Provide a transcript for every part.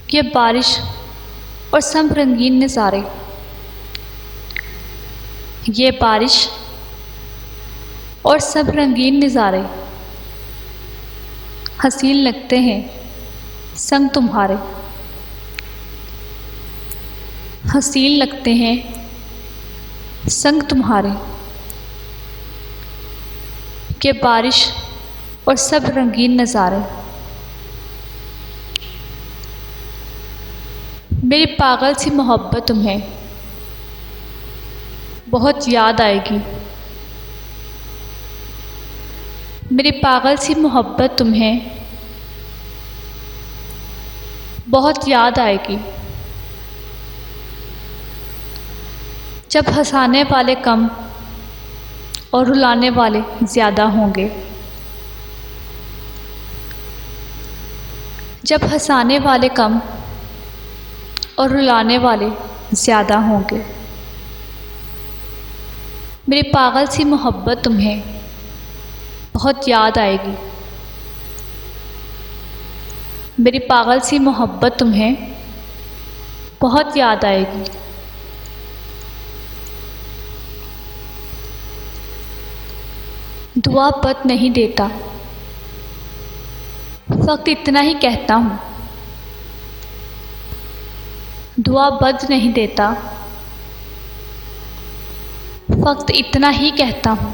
ये बारिश और सब रंगीन नज़ारे, ये बारिश और सब रंगीन नज़ारे हसीन लगते हैं संग तुम्हारे, हसीन लगते हैं संग तुम्हारे। ये बारिश और सब रंगीन नज़ारे। मेरी पागल सी मोहब्बत तुम्हें बहुत याद आएगी, मेरी पागल सी मोहब्बत तुम्हें बहुत याद आएगी। जब हंसाने वाले कम और रुलाने वाले ज़्यादा होंगे, जब हंसाने वाले कम और रुलाने वाले ज़्यादा होंगे। मेरी पागल सी मोहब्बत तुम्हें बहुत याद आएगी, मेरी पागल सी मोहब्बत तुम्हें बहुत याद आएगी। दुआ पत नहीं देता, वक्त इतना ही कहता हूँ। दुआ बद नहीं देता, वक्त इतना ही कहता हूँ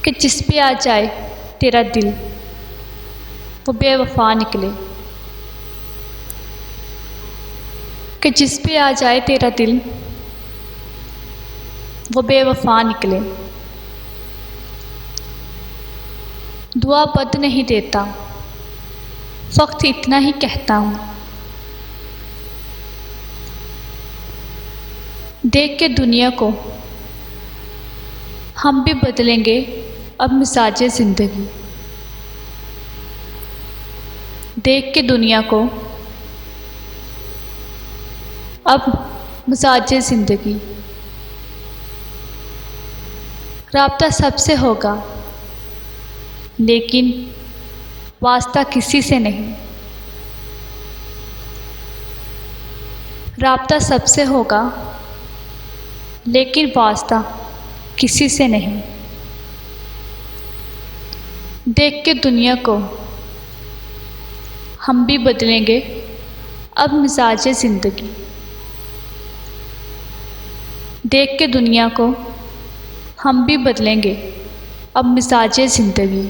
कि जिस पे आ जाए तेरा दिल वो बेवफा निकले, कि जिस पे आ जाए तेरा दिल वो बेवफा निकले। दुआ बद नहीं देता, वक्त इतना ही कहता हूँ। देख के दुनिया को हम भी बदलेंगे अब मिजाजे ज़िंदगी, देख के दुनिया को अब मिजाजे ज़िंदगी। राब्ता सबसे होगा लेकिन वास्ता किसी से नहीं, राब्ता सबसे होगा लेकिन वास्ता किसी से नहीं। देख के दुनिया को हम भी बदलेंगे अब मिजाजे ज़िंदगी, देख के दुनिया को हम भी बदलेंगे अब मिजाजे ज़िंदगी।